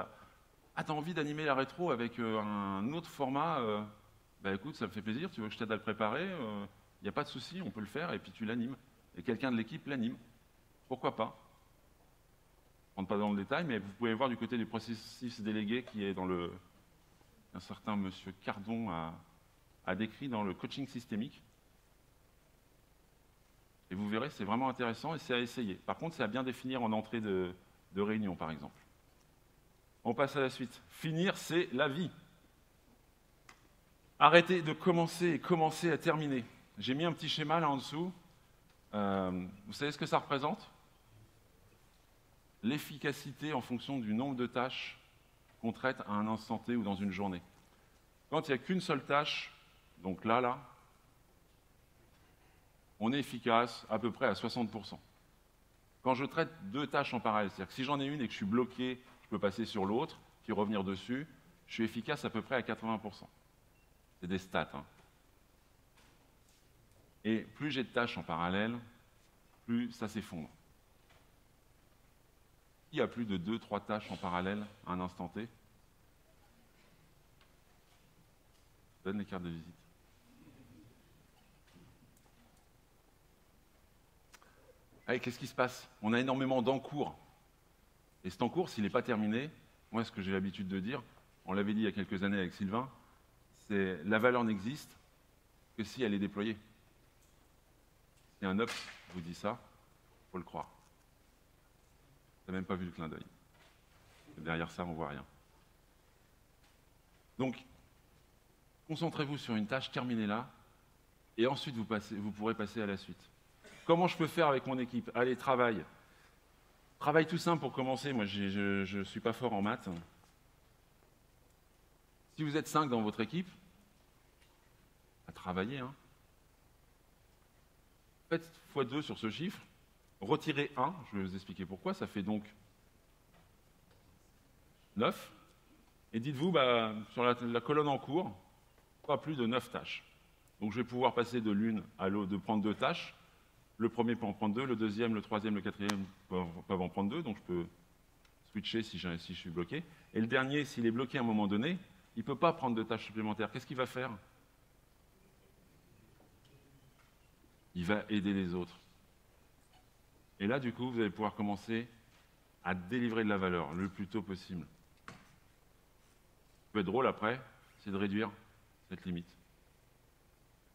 t'as envie d'animer la rétro avec un autre format, écoute, ça me fait plaisir, tu veux que je t'aide à le préparer, il n'y a pas de souci, on peut le faire, et puis tu l'animes. Et quelqu'un de l'équipe l'anime. Pourquoi pas? Je ne rentre pas dans le détail, mais vous pouvez voir du côté du processus délégué qui est dans un certain monsieur Cardon a décrit dans le coaching systémique. Et vous verrez, c'est vraiment intéressant et c'est à essayer. Par contre, c'est à bien définir en entrée de réunion, par exemple. On passe à la suite. Finir, c'est la vie. Arrêtez de commencer et commencer à terminer. J'ai mis un petit schéma là en dessous. Vous savez ce que ça représente? L'efficacité en fonction du nombre de tâches qu'on traite à un instant T ou dans une journée. Quand il n'y a qu'une seule tâche, donc là, on est efficace à peu près à 60%. Quand je traite deux tâches en parallèle, c'est-à-dire que si j'en ai une et que je suis bloqué, je peux passer sur l'autre, puis revenir dessus, je suis efficace à peu près à 80%. C'est des stats. Hein. Et plus j'ai de tâches en parallèle, plus ça s'effondre. Il y a plus de 2-3 tâches en parallèle à un instant T. Je donne les cartes de visite. Allez, qu'est-ce qui se passe? On a énormément d'encours. Et cet encours, s'il n'est pas terminé, moi, ce que j'ai l'habitude de dire, on l'avait dit il y a quelques années avec Sylvain, c'est la valeur n'existe que si elle est déployée. Si un ops vous dit ça, il faut le croire. Vous n'avez même pas vu le clin d'œil. Derrière ça, on ne voit rien. Donc, concentrez-vous sur une tâche, terminez-la, et ensuite vous pourrez passer à la suite. Comment je peux faire avec mon équipe? Allez, travail. Travail tout simple pour commencer. Moi, je ne suis pas fort en maths. Si vous êtes 5 dans votre équipe, à travailler, hein. Faites x2 sur ce chiffre, retirez 1, je vais vous expliquer pourquoi, ça fait donc 9. Et dites-vous, sur la colonne en cours, pas plus de 9 tâches. Donc je vais pouvoir passer de l'une à l'autre, de prendre 2 tâches. Le premier peut en prendre 2, le deuxième, le troisième, le quatrième peuvent en prendre 2, donc je peux switcher si je suis bloqué. Et le dernier, s'il est bloqué à un moment donné, il ne peut pas prendre de tâches supplémentaires. Qu'est-ce qu'il va faire? Il va aider les autres. Et là, du coup, vous allez pouvoir commencer à délivrer de la valeur le plus tôt possible. Ce qui peut être drôle après, c'est de réduire cette limite.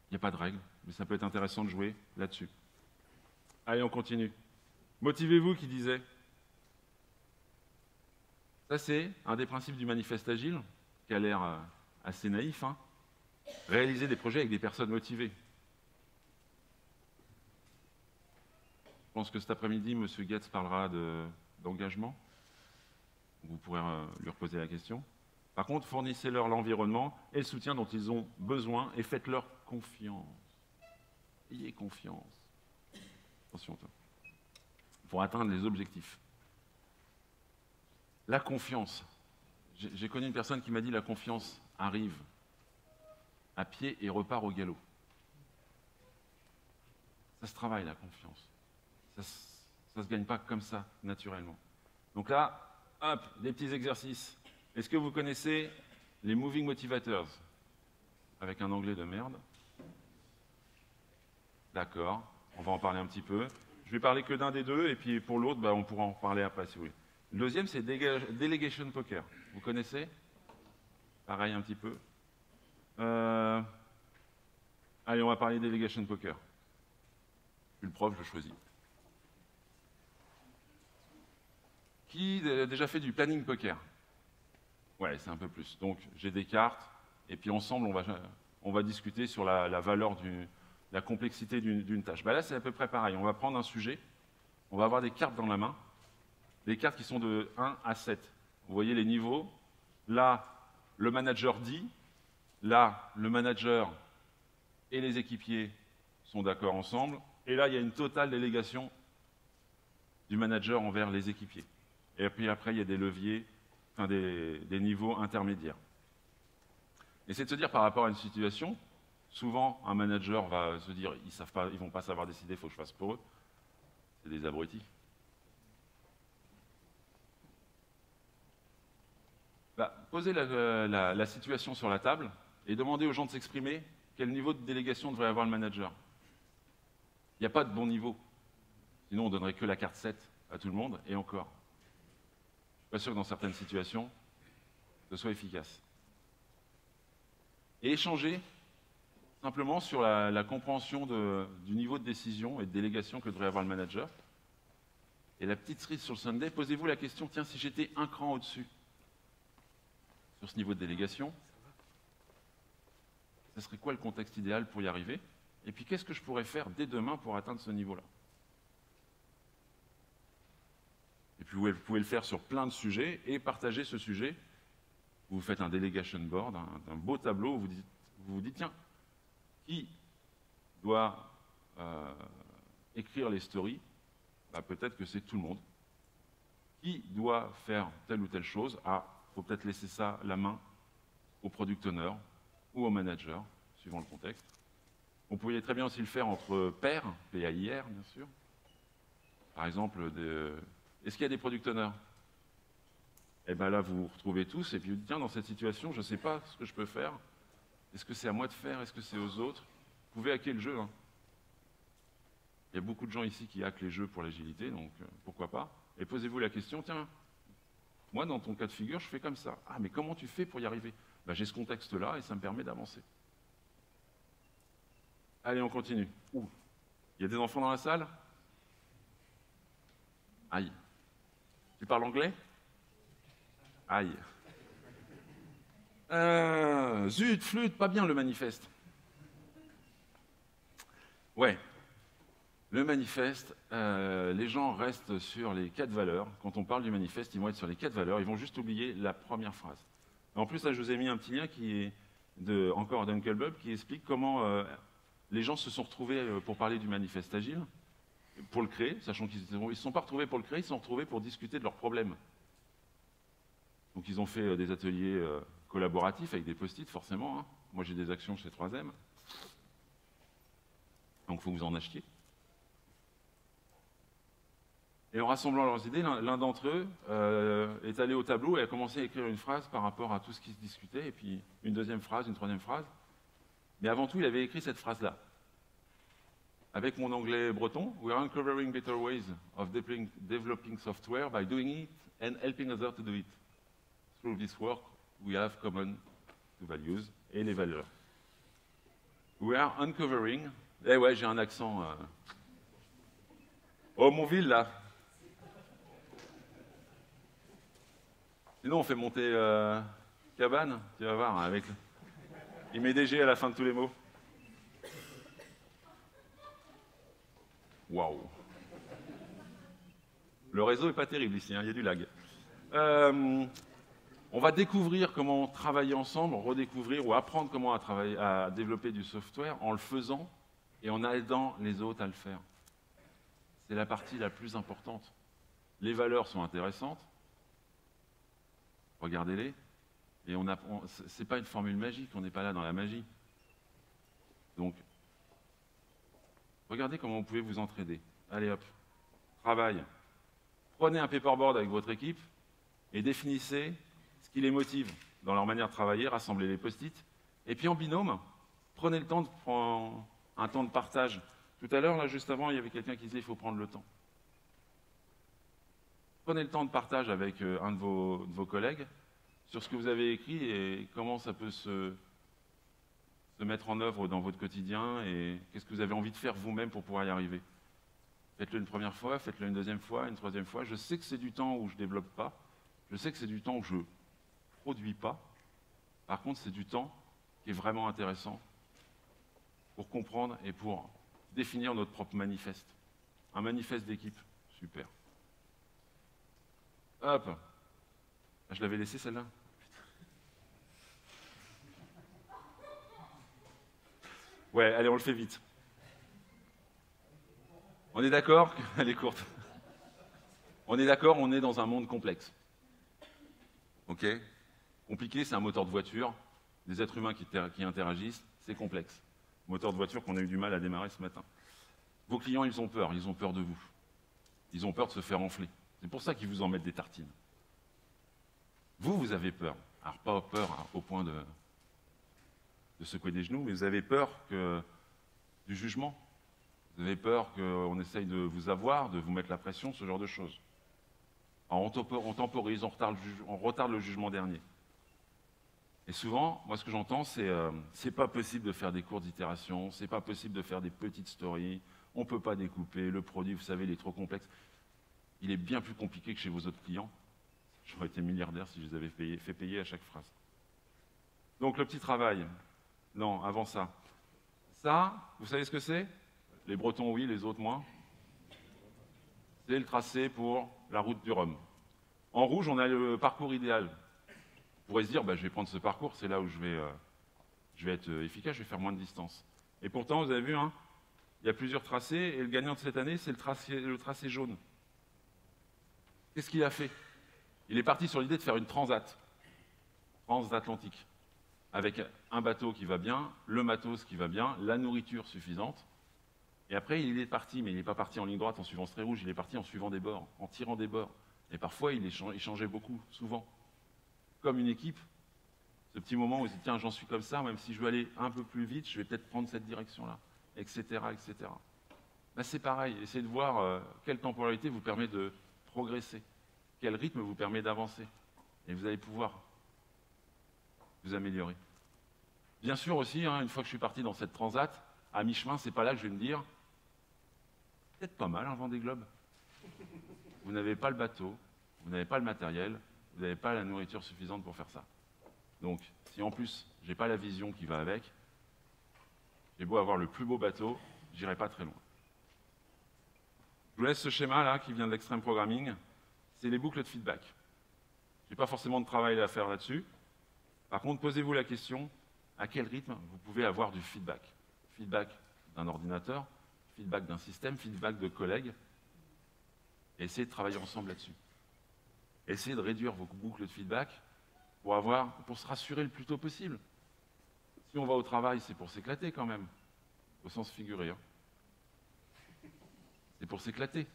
Il n'y a pas de règle, mais ça peut être intéressant de jouer là-dessus. Allez, on continue. Motivez-vous, qui disait. Ça, c'est un des principes du manifeste agile, qui a l'air assez naïf. Hein. Réaliser des projets avec des personnes motivées. Je pense que cet après-midi, M. Goetz parlera d'engagement. Vous pourrez lui reposer la question. Par contre, fournissez-leur l'environnement et le soutien dont ils ont besoin et faites-leur confiance. Ayez confiance. Attention, toi. Pour atteindre les objectifs. La confiance. J'ai connu une personne qui m'a dit la confiance arrive à pied et repart au galop. Ça se travaille, la confiance. Ça ne se gagne pas comme ça, naturellement. Donc là, hop, des petits exercices. Est-ce que vous connaissez les Moving Motivators? Avec un anglais de merde. D'accord, on va en parler un petit peu. Je vais parler que d'un des deux, et puis pour l'autre, on pourra en parler après, si vous voulez. Le deuxième, c'est Delegation Poker. Vous connaissez? Pareil un petit peu. Allez, on va parler Delegation Poker. Je suis le prof, je choisis. Qui a déjà fait du planning poker? Ouais, c'est un peu plus. Donc, j'ai des cartes, et puis ensemble, on va discuter sur la valeur, la complexité d'une tâche. Là, c'est à peu près pareil. On va prendre un sujet, on va avoir des cartes dans la main, des cartes qui sont de 1 à 7. Vous voyez les niveaux. Là, le manager dit. Là, le manager et les équipiers sont d'accord ensemble. Et là, il y a une totale délégation du manager envers les équipiers. Et puis après, il y a des leviers, enfin des niveaux intermédiaires. Et c'est de se dire par rapport à une situation, souvent un manager va se dire ils ne vont pas savoir décider, il faut que je fasse pour eux. C'est des abrutis. Posez la situation sur la table et demandez aux gens de s'exprimer quel niveau de délégation devrait avoir le manager. Il n'y a pas de bon niveau. Sinon, on ne donnerait que la carte 7 à tout le monde, et encore. Je ne suis pas sûr que dans certaines situations, ce soit efficace. Et échanger simplement sur la compréhension du niveau de décision et de délégation que devrait avoir le manager. Et la petite cerise sur le Sunday, posez-vous la question, tiens, si j'étais un cran au-dessus sur ce niveau de délégation, ce serait quoi le contexte idéal pour y arriver? et puis qu'est-ce que je pourrais faire dès demain pour atteindre ce niveau-là. Et puis vous pouvez le faire sur plein de sujets et partager ce sujet. Vous faites un delegation board, un beau tableau où vous vous dites tiens, qui doit écrire les stories? Bah, peut-être que c'est tout le monde. Qui doit faire telle ou telle chose? Ah, il faut peut-être laisser ça la main au product owner ou au manager, suivant le contexte. Vous pourriez très bien aussi le faire entre pairs, P-A-I-R, bien sûr. Par exemple, est-ce qu'il y a des product owners? Eh bien là, vous vous retrouvez tous, et puis vous dites, tiens, dans cette situation, je ne sais pas ce que je peux faire. Est-ce que c'est à moi de faire? Est-ce que c'est aux autres? Vous pouvez hacker le jeu. Hein. Il y a beaucoup de gens ici qui hackent les jeux pour l'agilité, donc pourquoi pas. Et posez-vous la question, tiens, moi, dans ton cas de figure, je fais comme ça. Ah, mais comment tu fais pour y arriver? Ben, j'ai ce contexte-là, et ça me permet d'avancer. Allez, on continue. Ouh. Il y a des enfants dans la salle? Aïe. Tu parles anglais? Aïe. Zut, flûte, pas bien le manifeste. Ouais. Le manifeste, les gens restent sur les 4 valeurs. Quand on parle du manifeste, ils vont être sur les 4 valeurs. Ils vont juste oublier la première phrase. En plus, là, je vous ai mis un petit lien qui est encore d'Uncle Bob qui explique comment les gens se sont retrouvés pour parler du manifeste agile, pour le créer, sachant qu'ils ne se sont pas retrouvés pour le créer, ils se sont retrouvés pour discuter de leurs problèmes. Donc ils ont fait des ateliers collaboratifs avec des post-it, forcément. Hein. Moi, j'ai des actions chez 3M. Donc il faut que vous en achetiez. Et en rassemblant leurs idées, l'un d'entre eux est allé au tableau et a commencé à écrire une phrase par rapport à tout ce qui se discutait, et puis une deuxième phrase, une troisième phrase. Mais avant tout, il avait écrit cette phrase-là. Avec mon anglais breton, we are uncovering better ways of developing software by doing it and helping others to do it. Through this work, we have common values et les valeurs. We are uncovering. Eh ouais, j'ai un accent. Oh, mon ville, là. Sinon, on fait monter cabane, tu vas voir, avec. Il met des G à la fin de tous les mots. Waouh. Le réseau n'est pas terrible ici, hein, il y a du lag. On va découvrir comment travailler ensemble, redécouvrir ou apprendre comment à développer du software en le faisant et en aidant les autres à le faire. C'est la partie la plus importante. Les valeurs sont intéressantes. Regardez-les. Et ce n'est pas une formule magique, on n'est pas là dans la magie. Donc, regardez comment vous pouvez vous entraider. Allez hop, travail. Prenez un paperboard avec votre équipe et définissez ce qui les motive dans leur manière de travailler, rassemblez les post-it. Et puis en binôme, prenez le temps de prendre un temps de partage. Tout à l'heure, là, juste avant, il y avait quelqu'un qui disait qu'il faut prendre le temps. Prenez le temps de partage avec un de vos collègues sur ce que vous avez écrit et comment ça peut se mettre en œuvre dans votre quotidien et qu'est-ce que vous avez envie de faire vous-même pour pouvoir y arriver. Faites-le une première fois, faites-le une deuxième fois, une troisième fois. Je sais que c'est du temps où je ne développe pas. Je sais que c'est du temps où je ne produis pas. Par contre, c'est du temps qui est vraiment intéressant pour comprendre et pour définir notre propre manifeste. Un manifeste d'équipe. Super. Hop. Je l'avais laissé celle-là. Ouais, allez, on le fait vite. On est d'accord? Elle est courte. On est d'accord, on est dans un monde complexe. Ok? Compliqué, c'est un moteur de voiture. Des êtres humains qui interagissent, c'est complexe. Moteur de voiture qu'on a eu du mal à démarrer ce matin. Vos clients, ils ont peur de vous. Ils ont peur de se faire enfler. C'est pour ça qu'ils vous en mettent des tartines. Vous avez peur. Alors, pas peur au point de secouer des genoux, mais vous avez peur du jugement. Vous avez peur qu'on essaye de vous avoir, de vous mettre la pression, ce genre de choses. Alors, on temporise, on retarde le jugement dernier. Et souvent, moi, ce que j'entends, c'est pas possible de faire des courtes itérations, c'est pas possible de faire des petites stories, on ne peut pas découper, le produit, vous savez, il est trop complexe. Il est bien plus compliqué que chez vos autres clients. J'aurais été milliardaire si je les avais fait payer à chaque phrase. Donc, le petit travail. Non, avant ça. Ça, vous savez ce que c'est? Les Bretons, oui, les autres, moins. C'est le tracé pour la route du Rhum. En rouge, on a le parcours idéal. On pourrait se dire, bah, je vais prendre ce parcours, c'est là où je vais être efficace, je vais faire moins de distance. Et pourtant, vous avez vu, hein, il y a plusieurs tracés, et le gagnant de cette année, c'est le tracé jaune. Qu'est-ce qu'il a fait? Il est parti sur l'idée de faire une transatlantique, avec un bateau qui va bien, le matos qui va bien, la nourriture suffisante. Et après, il est parti, mais il n'est pas parti en ligne droite en suivant ce trait rouge, il est parti en suivant des bords, en tirant des bords. Et parfois, il changeait beaucoup, souvent. Comme une équipe, ce petit moment où il se dit, tiens, j'en suis comme ça, même si je veux aller un peu plus vite, je vais peut-être prendre cette direction-là, etc., etc. Ben, c'est pareil, essayez de voir quelle temporalité vous permet de progresser, quel rythme vous permet d'avancer. Et vous allez pouvoir vous améliorer. Bien sûr aussi, hein, une fois que je suis parti dans cette transat, à mi-chemin, c'est pas là que je vais me dire, peut-être pas mal un Vendée Globe. Vous n'avez pas le bateau, vous n'avez pas le matériel, vous n'avez pas la nourriture suffisante pour faire ça. Donc, si en plus, je n'ai pas la vision qui va avec, j'ai beau avoir le plus beau bateau, j'irai pas très loin. Je vous laisse ce schéma-là, qui vient de l'extreme programming, c'est les boucles de feedback. Je n'ai pas forcément de travail à faire là-dessus. Par contre, posez-vous la question, à quel rythme vous pouvez avoir du feedback? Feedback d'un ordinateur, feedback d'un système, feedback de collègues. Et essayez de travailler ensemble là-dessus. Essayez de réduire vos boucles de feedback pour se rassurer le plus tôt possible. Si on va au travail, c'est pour s'éclater quand même, au sens figuré. Hein. C'est pour s'éclater.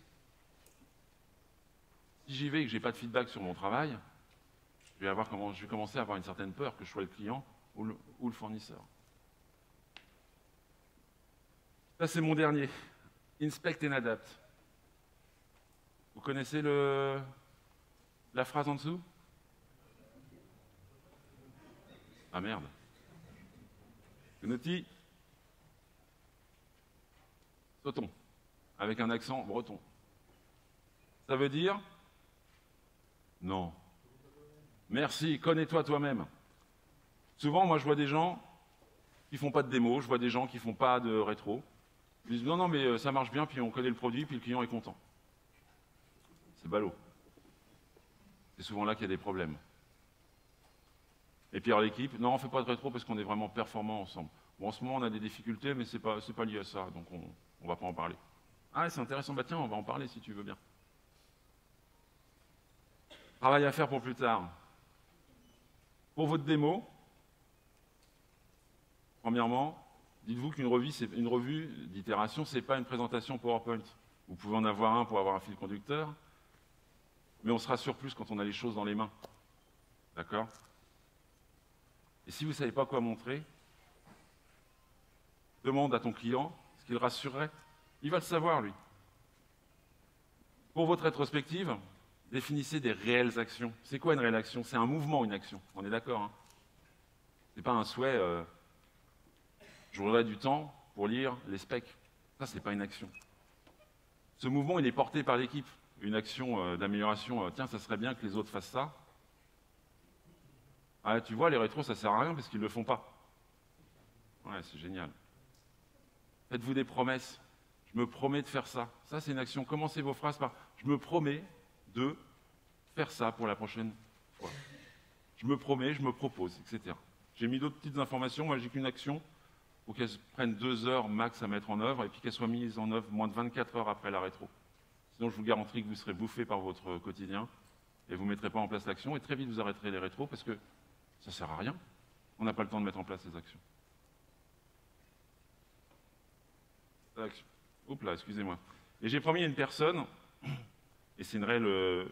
Si j'y vais et que je n'ai pas de feedback sur mon travail, je vais commencer à avoir une certaine peur que je sois le client ou le fournisseur. Ça, c'est mon dernier. Inspect and adapt. Vous connaissez la phrase en dessous? Ah merde. Gnoti. Sautons. Avec un accent breton. Ça veut dire? Non. Merci, connais-toi toi-même. Souvent, moi, je vois des gens qui font pas de démo, je vois des gens qui font pas de rétro. Ils disent non, non, mais ça marche bien, puis on connaît le produit, puis le client est content. C'est ballot. C'est souvent là qu'il y a des problèmes. Et puis alors l'équipe, non, on ne fait pas de rétro parce qu'on est vraiment performants ensemble. Bon, en ce moment, on a des difficultés, mais c'est pas lié à ça, donc on ne va pas en parler. Ah, c'est intéressant, bah tiens, on va en parler si tu veux bien. Travail à faire pour plus tard. Pour votre démo, premièrement, dites-vous qu'une revue d'itération, ce n'est pas une présentation PowerPoint. Vous pouvez en avoir un pour avoir un fil conducteur, mais on se rassure plus quand on a les choses dans les mains. D'accord? Et si vous ne savez pas quoi montrer, demande à ton client ce qui le rassurerait. Il va le savoir, lui. Pour votre rétrospective, définissez des réelles actions. C'est quoi une réelle action? C'est un mouvement, une action. On est d'accord, hein? Ce n'est pas un souhait, je voudrais du temps pour lire les specs. Ça, ce n'est pas une action. Ce mouvement, il est porté par l'équipe. Une action d'amélioration, tiens, ça serait bien que les autres fassent ça. Ah, tu vois, les rétros, ça sert à rien parce qu'ils ne le font pas. Ouais, c'est génial. Faites-vous des promesses. Je me promets de faire ça. Ça, c'est une action. Commencez vos phrases par « je me promets de faire ça pour la prochaine fois ». Je me promets, je me propose, etc. J'ai mis d'autres petites informations. Moi, j'ai qu'une action pour qu'elle prenne 2 heures max à mettre en œuvre et puis qu'elle soit mise en œuvre moins de 24 heures après la rétro. Sinon, je vous garantis que vous serez bouffé par votre quotidien et vous ne mettrez pas en place l'action. Et très vite, vous arrêterez les rétros parce que ça ne sert à rien. On n'a pas le temps de mettre en place ces actions. Oups là, excusez-moi. Et j'ai promis à une personne, et c'est vraiment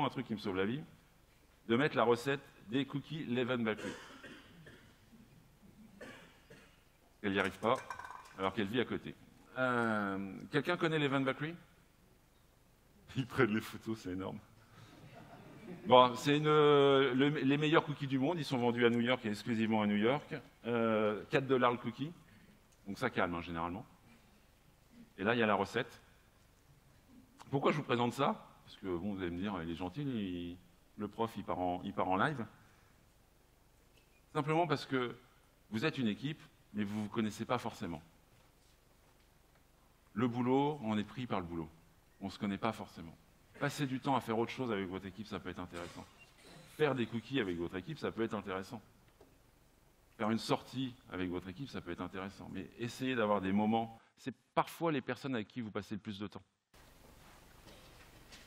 un truc qui me sauve la vie, de mettre la recette des cookies Leven Bakery. Elle n'y arrive pas, alors qu'elle vit à côté. Quelqu'un connaît Leven Bakery? Ils prennent les photos, c'est énorme. Bon, c'est les meilleurs cookies du monde, ils sont vendus à New York et exclusivement à New York. 4 $ le cookie, donc ça calme hein, généralement. Et là, il y a la recette. Pourquoi je vous présente ça? Parce que bon, vous allez me dire, il est gentil, le prof il part en live. Simplement parce que vous êtes une équipe mais vous ne vous connaissez pas forcément. Le boulot, on est pris par le boulot. On ne se connaît pas forcément. Passer du temps à faire autre chose avec votre équipe, ça peut être intéressant. Faire des cookies avec votre équipe, ça peut être intéressant. Faire une sortie avec votre équipe, ça peut être intéressant. Mais essayez d'avoir des moments. C'est parfois les personnes avec qui vous passez le plus de temps.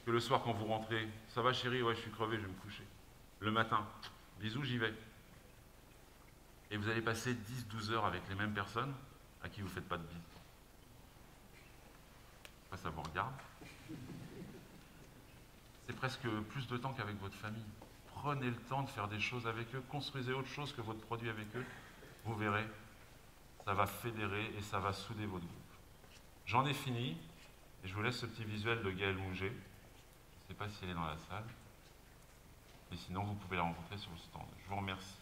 Que le soir, quand vous rentrez, ça va chérie, ouais, je suis crevé, je vais me coucher. Le matin, bisous, j'y vais. Et vous allez passer 10-12 heures avec les mêmes personnes à qui vous ne faites pas de bisous. Après, ça vous regarde. C'est presque plus de temps qu'avec votre famille. Prenez le temps de faire des choses avec eux, construisez autre chose que votre produit avec eux. Vous verrez, ça va fédérer et ça va souder votre groupe. J'en ai fini, et je vous laisse ce petit visuel de Gaëlle Mouget. Je ne sais pas si elle est dans la salle, mais sinon vous pouvez la rencontrer sur le stand. Je vous remercie.